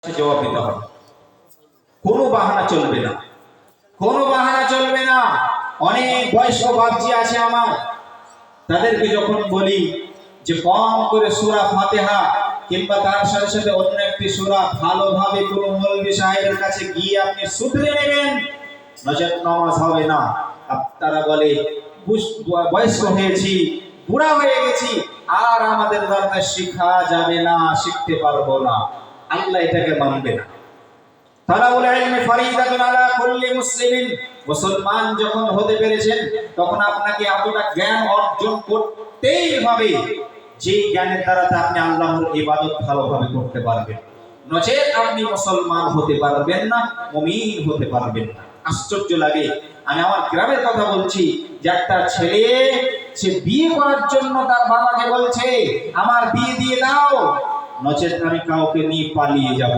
জবাব দিতে হবে। কোনো বাহানা চলবে না, কোনো বাহানা চলবে না। অনেক বয়স্ক বাপজি আছে আমার, তাদেরকে যখন বলি যে কম করে সূরা ফাতিহা কিংবা তার সাথে সাথে অন্য একটি সূরা ভালোভাবে কোনো মৌলভী সাহেবের কাছে গিয়ে আপনি শুধরে নেবেন, নচেত নামাজ হবে না। তারা বলে বয়স্ক হয়েছি, বুড়া হয়ে গেছি, আর আমাদের দ্বারা শিখা যাবে না, শিখতে পারবো না। আল্লাহ এটাকে মানবে না। তালাবুল ইলমি ফরিদাতুন আলা কুল্লি মুসলিমিন। মুসলমান যখন হতে পেরেছেন তখন আপনাকে এতটা জ্ঞান অর্জন করতেই হবে যে জ্ঞানের দ্বারা আপনি আল্লাহর ইবাদত ভালোভাবে করতে পারবেন, নচেত আপনি মুসলমান হতে পারবেন না, মুমিন হতে পারবেন না। আশ্চর্য লাগে, আমি আমার গ্রামের কথা বলছি যে একটা ছেলে সে বিয়ে করার জন্য তার বাবাকে বলছে আমার বিয়ে দিয়ে দাও, নচেত আমি কাউকে নিয়ে পালিয়ে যাব।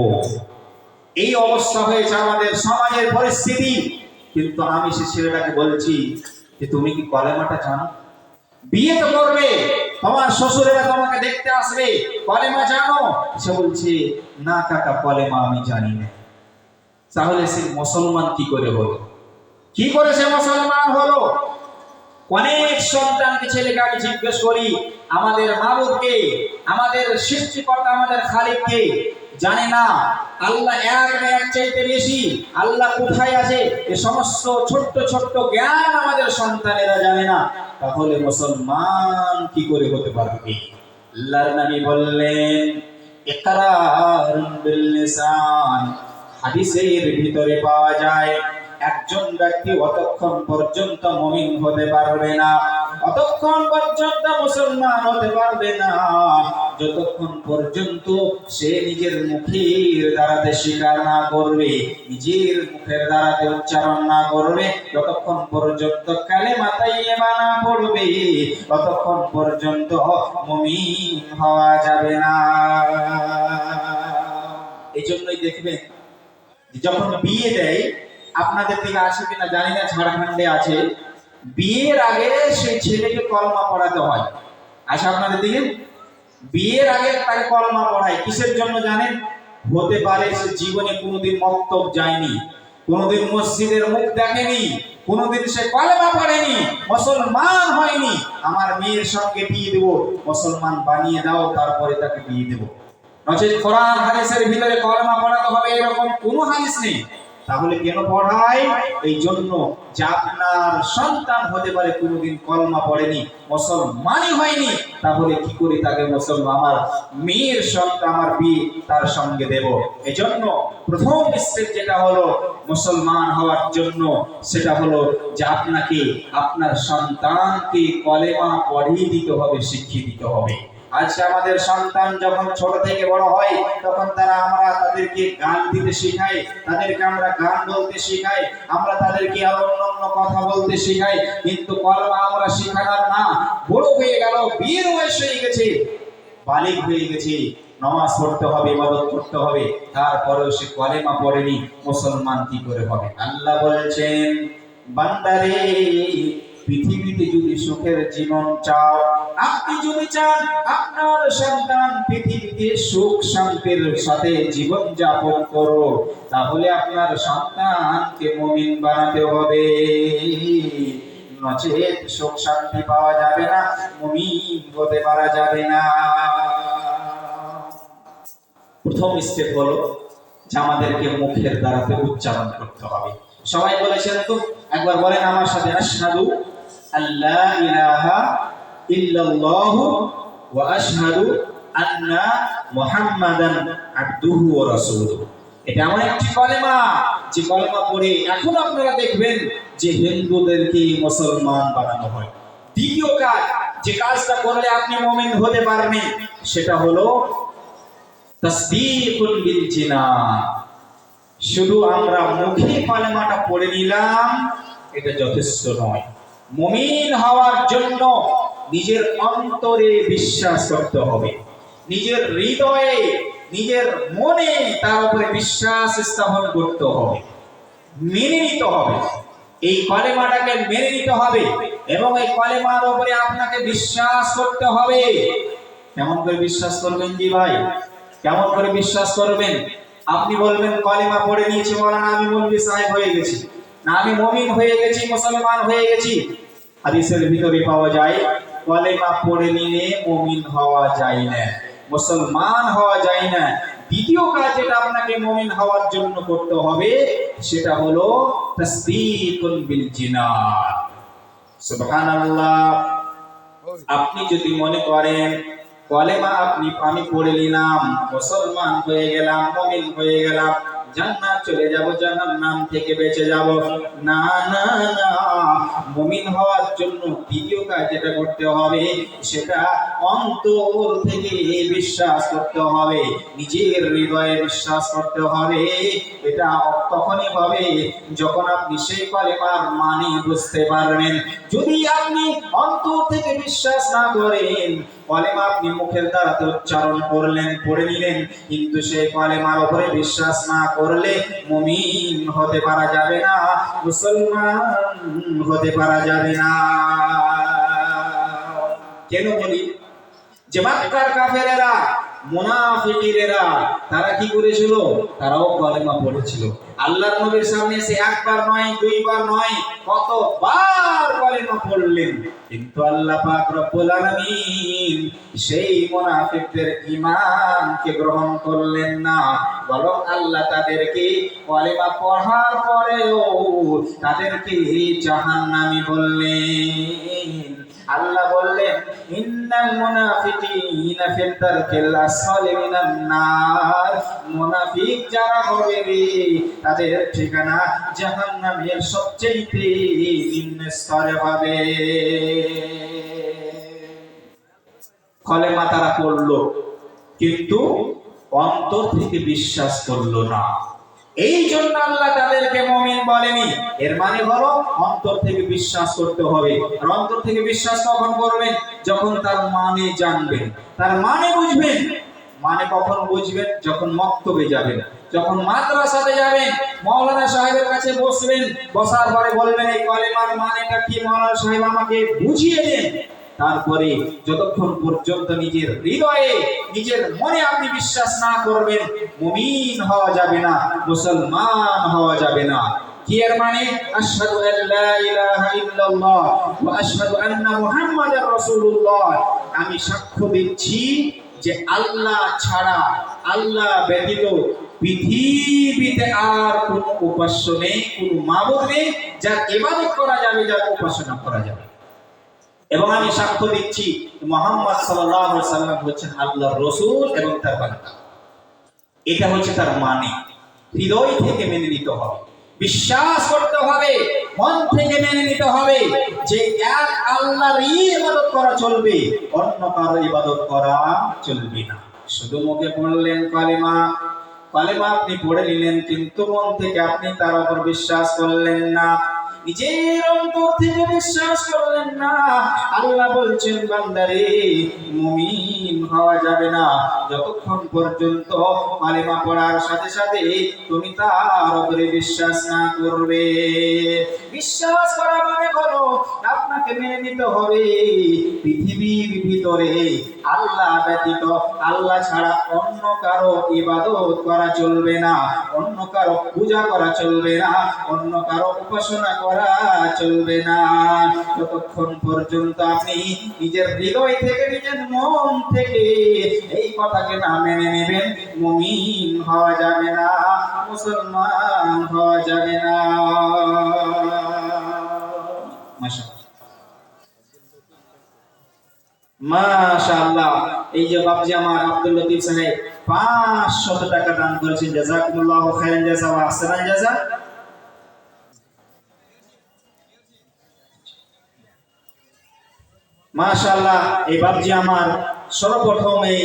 এই অবস্থা হয়েছে আমাদের সমাজের পরিস্থিতি। কিন্তু আমি সে ছেলেটাকে বলছি যে তুমি কি কলেমাটা জানো? বিয়ে তো করবে, তোমার শ্বশুরেরা তোমাকে দেখতে আসবে, কলেমা জানো? সে বলছে না কাকা, কলেমা আমি জানি না। তাহলে সে মুসলমান কি করে হলো? কি করে সে মুসলমান হলো? অনেক সন্তানকে, ছেলেকে আমি জিজ্ঞেস করি আমাদের মাবুদকে, আমাদের সৃষ্টিকর্তা, আমাদের খালিককে জানে না। আল্লাহ এক না এক চাইতে বেশি, আল্লাহ কোথায় আছে এই সমস্ত ছোট্ট ছোট্ট জ্ঞান আমাদের সন্তানেরা জানে না। তাহলে মুসলমান কি করে হতে পারবে? আল্লাহর নবী বললেন ইকরারুন বিল লিসান। হাদিসের ভিতরে পাওয়া যায় একজন ব্যক্তি অতক্ষণ পর্যন্ত মুমিন হতে পারবে না, অতক্ষণ পর্যন্ত মুসলমান হতে পারবে না, যতক্ষণ পর্যন্ত সে নিজের মুখের দ্বারাতে স্বীকার না করবে, নিজের মুখের দ্বারাতে উচ্চারণ না করবে, যতক্ষণ পর্যন্ত কালেমা তাইয়্যিবা না পড়বে, ততক্ষণ পর্যন্ত মুমিন হওয়া যাবে না। এই জন্যই দেখবেন যখন বিয়ে দেয়, আপনাদের দিকে আছে কিনা জানি না, ঝাড়খণ্ডে আছে, বিয়ের আগে সেই ছেলেকে কলমা পড়াতে হয়। আচ্ছা, আপনাদের দিকে বিয়ের আগে তাকে কলমা পড়ায়। কিসের জন্য জানেন? হতে পারে সে জীবনে কোনোদিন মক্তব যায়নি, কোনোদিন মসজিদের মুখ দেখেনি, কোনোদিন সে কলেমা পড়েনি, মুসলমান হয়নি। আমার মেয়ের সঙ্গে বিয়ে দেবো, মুসলমান বানিয়ে দাও, তারপরে তাকে বিয়ে দেবো। নচেত কোরআন হাদিসের ভিতরে কলেমা পড়াতে হবে এরকম কোনো হাদিস নেই। তাহলে কেন পড়ায়? এই জন্য যে আপনার সন্তান হতে পারে কোনোদিন কলমা পড়েনি, মুসলমানই হয়নি, তাহলে কি করে তাকে মুসলমান, আমার মেয়ের সন্তান, আমার বিয়ে তার সঙ্গে দেব? এই জন্য প্রথম স্টেপ যেটা হলো মুসলমান হওয়ার জন্য, সেটা হলো যে আপনাকে আপনার সন্তানকে কলেমা পড়িয়ে দিতে হবে, শিখিয়ে দিতে হবে। আজকে আমাদের সন্তান যখন ছোট থেকে বড় হয় তখন আমরা তাদেরকে গান দিতে শেখাই, তাদেরকে আমরা গান বলতে শেখাই, আমরা তাদেরকে অন্য কথা বলতে শেখাই, কিন্তু কলমা আমরা শেখালাম না। বড় হয়ে গেল, বিয়ের বয়স হয়ে গেছে, বালিগ হয়ে গেছে, নামাজ পড়তে হবে, ইবাদত করতে হবে, তারপরেও সে কলেমা পড়েনি, মুসলমান কি করে হবে? আল্লাহ বলেছেন বান্দারে, পৃথিবীতে যদি সুখের জীবন চাও, আপনি যদি চান আপনার সন্তান পৃথিবীতে সুখ শান্তির সাথে জীবন যাপন করো, তাহলে আপনার সন্তানকে মুমিন বানাতে হবে, নচেত সুখ শান্তি পাওয়া যাবে না, মুমিন হতে পারা যাবে না। প্রথম স্টেপ হলো যে আমাদেরকে মুখের দ্বারাতে উচ্চারণ করতে হবে। সবাই বলেছেন তো, একবার বলেন আমার সাথে, আশহাদু আল্লা ইলাহা ইল্লাল্লাহু ওয়া আশহাদু আন্না মুহাম্মাদান আবদুহু ওয়া রাসূলুহু। এটা এমন একটি কলেমা যে কলেমা পড়ে এখন আপনারা দেখবেন যে হিন্দুদেরকে মুসলমান বানানো হয়। দ্বিতীয় কাজ, যে কাজটা করলে আপনি মুমিন হতে পারবেন, সেটা হলো তাসদীকুল বিল জিনান। শুধু আমরা মুখে কলেমাটা পড়ে নিলাম, এটা যথেষ্ট নয়। মুমিন হওয়ার জন্য নিজের অন্তরে বিশ্বাস করতে হবে, নিজের হৃদয়ে, নিজের মনে তার উপরে বিশ্বাস স্থাপন করতে হবে, মেনে নিতে হবে। এই কলেমাটাকে মেনে নিতে হবে এবং এই কলেমার উপরে আপনাকে বিশ্বাস করতে হবে। কেমন করে বিশ্বাস করবেন জি ভাই? কেমন করে বিশ্বাস করবেন? আপনি বলবেন কলেমা পড়ে নিয়েছি মাওলানা, আমি মুলবি সাহেব হয়ে গেছি, না আমি মুমিন হয়ে গেছি, মুসলমান হয়ে গেছি। হাদিসের ভিতরে পাওয়া যায় কলেমা পড়ে নিলে মুমিন হওয়া যায় না, মুসলমান হওয়া যায় না। দ্বিতীয় কাজ যেটা আপনাকে মুমিন হওয়ার জন্য করতে হবে সেটা হলো তাসদীকুন বিল জিনান। সুবহানাল্লাহ। আপনি যদি মনে করেন কলেমা আমি পড়ে নিলাম, মুসলমান হয়ে গেলাম, মুমিন হয়ে গেলাম, জান্নাত চলে যাব, জাহান্নাম থেকে বেঁচে যাব, না না না। মুমিন হওয়ার জন্য দ্বিতীয় কাজ যেটা করতে হবে সেটা অন্তর থেকে বিশ্বাস করতে হবে, নিজের হৃদয়ে বিশ্বাস করতে হবে। এটা তখনই হবে যখন আপনি সেই কলেমার মানে বুঝতে পারবেন। যদি আপনি অন্তর থেকে বিশ্বাস না করেন, কলেমা আপনি মুখের দ্বারা উচ্চারণ করলেন, পড়ে নিলেন, কিন্তু সেই কলেমার উপরে বিশ্বাস না করলে মুমিন হতে পারা যাবে না, মুসলমান হতে পারা যাবে না। কেন বলি? যে মক্কার কাফেরেরা, মুনাফিকিরা, তারা কি করেছিল? তারাও কলেমা পড়েছিল। আল্লাহর নবীর সামনে এসে একবার নয়, দুইবার নয়, কতবার কলেমা পড়লেন, কিন্তু আল্লাহ পাক রব্বুল আলামিন সেই মুনাফিকদের ঈমানকে গ্রহণ করলেন না, বরং আল্লাহ তাদেরকে কলেমা পড়ার পরেও তাদেরকে জাহান্নামী বললেন। আল্লাহ বললেন ইন্নাল মুনাফিকিনা ফি দারকিল আসফালি মিনান নার, মুনাফিক যারা হবে রে তাদের ঠিকানা জাহান্নামের সবচেয়ে নিম্ন স্তরে হবে। কলেমা তারা পড়লো কিন্তু অন্তর থেকে বিশ্বাস করলো না, এই জন্য আল্লাহ তাদেরকে মুমিন বলেনি। এর মানে হলো অন্তর থেকে বিশ্বাস করতে হবে। আর অন্তর থেকে বিশ্বাস কখন করবেন? যখন তার মানে জানবেন, তার মানে বুঝবেন। মানে কখন বুঝবেন? যখন মক্তবে যাবেন, যখন মাদ্রাসাতে যাবেন, মাওলানা সাহেবের কাছে বসবেন, বসার পরে বলবেন এই কলেমার মানেটা কি মাওলানা সাহেব আমাকে বুঝিয়ে দেন। তারপরে যতক্ষণ পর্যন্ত নিজের হৃদয়ে, নিজের মনে আপনি বিশ্বাস না করবেন, মুমিন হওয়া যাবে না, মুসলমান হওয়া যাবে না। কি এর মানে? আশহাদু আল্লা ইলাহা ইল্লাল্লাহ ওয়া আশহাদু আন্না মুহাম্মাদার রাসূলুল্লাহ, আমি সাক্ষ্য দিচ্ছি যে আল্লাহ ছাড়া, আল্লাহ ব্যতীত পৃথিবীতে আর কোন উপাস্য নেই, কোন মাবুদ নেই যার ইবাদত করা যাবে, যার উপাসনা করা যাবে। এবং আমি সাক্ষ্য দিচ্ছি মুহাম্মদ সাল্লাল্লাহু আলাইহি ওয়াসাল্লাম হচ্ছেন আল্লাহর রাসূল এবং তার বান্দা। এটা হচ্ছে তার মানে। হৃদয় থেকে মেনে নিতে হবে, বিশ্বাস করতে হবে, মন থেকে মেনে নিতে হবে যে এক আল্লাহরই ইবাদত করা চলবে, অন্য কারো ইবাদত করা চলবে না। শুধু মুখে পড়লেন কালেমা, কালেমা আপনি পড়ে নিলেন, কিন্তু মন থেকে আপনি তার উপর বিশ্বাস করলেন না, নিজের অন্তর থেকে বিশ্বাস করলেন না। আল্লাহ বলছেন বান্দারে মুমিন হওয়া যাবে না যতক্ষণ পর্যন্ত কালেমা পড়ার সাথে সাথে তুমি তার উপরে বিশ্বাস না করবে। বিশ্বাস করা মানে হলো আপনাকে মেনে নিতে হবে পৃথিবীর ভিতরে আল্লাহ ব্যতীত, আল্লাহ ছাড়া অন্য কারো ইবাদত করা চলবে না, অন্য কারো পূজা করা চলবে না, অন্য কারো উপাসনা করা চলবে না। যতক্ষণ পর্যন্ত আপনি নিজের হৃদয় থেকে, নিজের মন থেকে এই কথাকে না মেনে নেবেন, মুমিন হওয়া যাবে না, মুসলমান হওয়া যাবে না। মাশাআল্লাহ। এই যে বাপজি আমার আব্দুল লতিফ সাহেব 500 টাকা দান করেছেন, জাযাকুমুল্লাহু খাইরান জাযা ওয়া আহসানাল জাযা। মাশাআল্লাহ। এই বাপজি আমার সর্বপ্রথম এই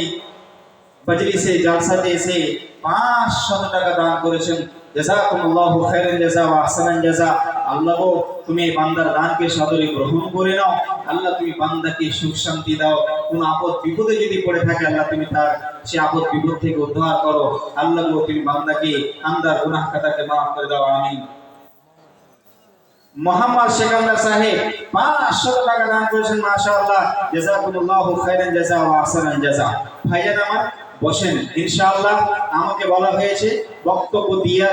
মজলিসে জালসাতে এসে 500 টাকা দান করেছেন, জাযাকুমুল্লাহু খাইরান জাযা ওয়া আহসানাল জাযা। আল্লাহ তুমি বান্দার দানকে সাদরে গ্রহণ করে নাও। আল্লাহ তুমি বান্দাকে সুখ শান্তি দাও, কোন আপদ বিপদে যদি পড়ে থাকে আল্লাহ তুমি তার সে আপদ বিপদ থেকে উদ্ধার করো। আল্লাহ তুমি বান্দাকে আন্দার গুনাহ খাতাকে মাফ করে দাও, আমিন। মোহাম্মদ সেকান্দার সাহেব 500 টাকা দান করেছেন, মাশাআল্লাহ, জাযাকুমুল্লাহু খাইরান জাযা ওয়া আহসানাল জাযা। ভাইজান আমার বসেন ইনশাআল্লাহ। আমাকে বলা হয়েছে বক্তব্য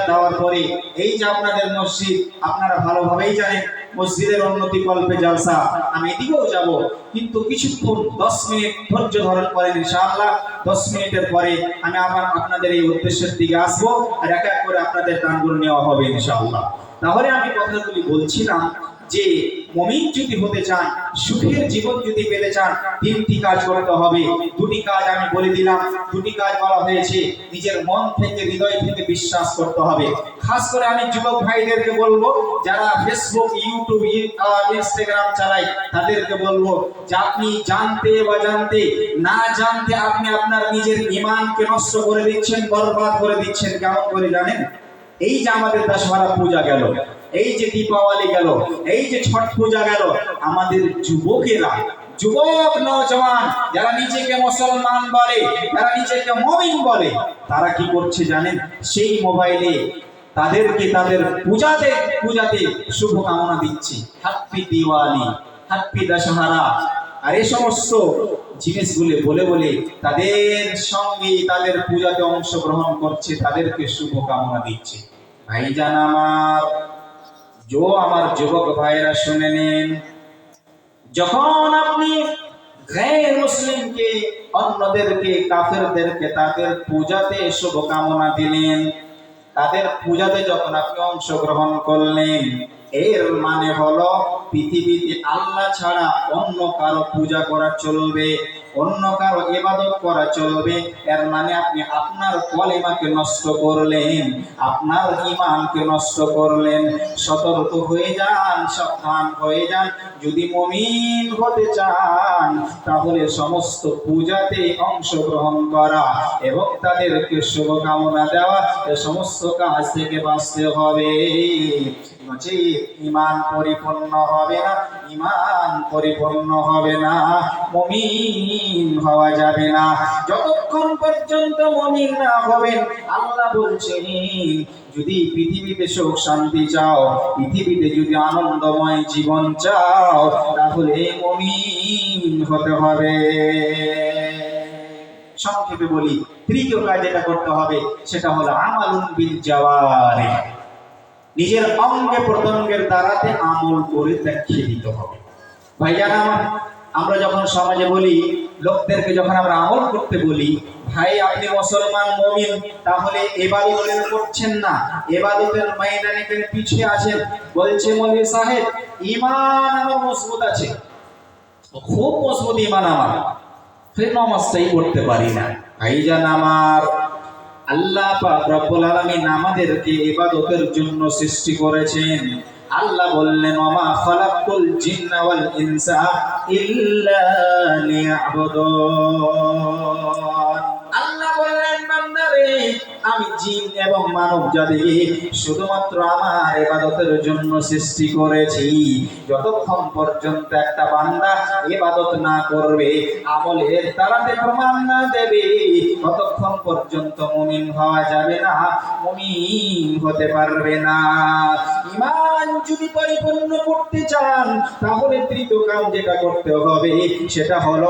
দেওয়ার পরে এই যে আপনাদের মসজিদ আপনারা ভালোভাবেই জানেন, মসজিদের উন্নতি কল্পে জালসা, আমি এদিকেও যাব, কিন্তু কিছুক্ষণ 10 মিনিট ধৈর্য ধারণ করেন ইনশাআল্লাহ। 10 মিনিটের পরে আমি আবার আপনাদের এই উদ্দেশ্যের দিকে আসবো, আর এক এক করে আপনাদের কানগুলো নেওয়া হবে ইনশাআল্লাহ। তাহলে আমি কথাগুলি বলছিলাম যে মুমিন যদি হতে চান, সুখের জীবন যদি পেতে চান, 3টি কাজ করতে হবে। 2টি কাজ আমি বলে দিলাম, 2টি কাজ বলা হয়েছে। নিজের মন থেকে, হৃদয় থেকে বিশ্বাস করতে হবে। খাস করে আমি যুবক ভাইদেরকে বলবো, যারা ফেসবুক, ইউটিউব, ইনস্টাগ্রাম চালায়, তাদেরকে বলবো যে আপনি জানতে বা জানতে না জানতে আপনি আপনার নিজের ঈমানকে নষ্ট করে দিচ্ছেন, বরবাদ করে দিচ্ছেন। কেমন করে জানেন? এই যে আমাদের দশহরা পূজা গেল, এই যে দীপাবলি গেল, এই যে ছট পূজা গেল, আমাদের যুবকেরা, যুবক নওজওয়ান যারা নিজেকে মুসলমান বলে, যারা নিজেকে মুমিন বলে, তারা কি করছে জানেন? সেই মোবাইলে তাদেরকে তাদের পূজাতে শুভকামনা দিচ্ছে, হ্যাপি দিওয়ালি, হ্যাপি দশহরা, আর এই সমস্ত জিনিসগুলো বলে বলে তাদের সঙ্গে তাদের পূজাতে অংশগ্রহণ করছে, তাদেরকে শুভকামনা দিচ্ছে। ভাইজান আমার যুবক ভাইরা শুনে নিন, যখন আপনি গায়র মুসলিমকে, অন্যদেরকে, কাফেরদেরকে তাদের পূজাতে শুভকামনা দিলেন, তাদের পূজাতে যখন আপনি অংশগ্রহণ করলেন, এর মানে হলো পৃথিবীতে আল্লাহ ছাড়া অন্য কারো পূজা করা চলবে, অন্য কারো ইবাদত করা চলবে। এর মানে আপনি আপনার কলিমাকে নষ্ট করলেন, আপনার ঈমানকে নষ্ট করলেন। সতর্ক হয়ে যান, সাবধান হয়ে যান। যদি মুমিন হতে চান, তাহলে সমস্ত পূজাতে অংশগ্রহণ করা এবং তাদেরকে শুভকামনা দেওয়া, এ সমস্ত কাজ থেকে বাঁচতে হবে। ঈমান পরিপূর্ণ হবে না, ঈমান পরিপূর্ণ হবে না, মুমিন হওয়া যাবে না। যতক্ষণ পর্যন্ত মুমিন না হবেন, আল্লাহ বলছেন যদি পৃথিবীতে সুখ শান্তি চাও, পৃথিবীতে যদি আনন্দময় জীবন চাও, তাহলে মুমিন হতে হবে। সংক্ষেপে বলি, তৃতীয় কাজ যেটা করতে হবে সেটা হলো আমালুন বিল জাওয়ারিহ, নিজের অঙ্গে প্রত্যঙ্গের দ্বারাতে আমল করে দেখিয়ে দিতে হবে। ভাইজান আমরা যখন সমাজে বলি, লোকদেরকে যখন আমরা আমল করতে বলি, ভাই আপনি মুসলমান মুমিন, তাহলে ইবাদত করছেন না, ইবাদতের ময়দানে কেন পিছিয়ে আছেন? বলছে মৌলভী সাহেব ঈমান আমার মজবুত আছে, খুব মজবুত ঈমান আমার, ফির নামাজটাই পড়তে পারি না। ভাইজান আল্লাহ পাক রব্বুল আলামিন আমাদেরকে ইবাদতের জন্য সৃষ্টি করেছেন। আল্লাহ বললেন ওমা খালাকুল জিন্না ওয়াল ইনসা ইল্লা লিয়াবুদুন। আল্লাহ বললেন বান্দারে, আমি জিন এবং মানব জাতিকে শুধুমাত্র আমার ইবাদতের জন্য সৃষ্টি করেছি। যতক্ষণ পর্যন্ত একটা বান্দা ইবাদত না করবে, আমলের দ্বারাতে প্রমাণ না দেবে, ততক্ষণ পর্যন্ত মুমিন হওয়া যাবে না, মুমিন হতে পারবে না। ঈমান যদি পরিপূর্ণ করতে চান, তাহলে তৃতীয় কাজ যেটা করতে হবে সেটা হলো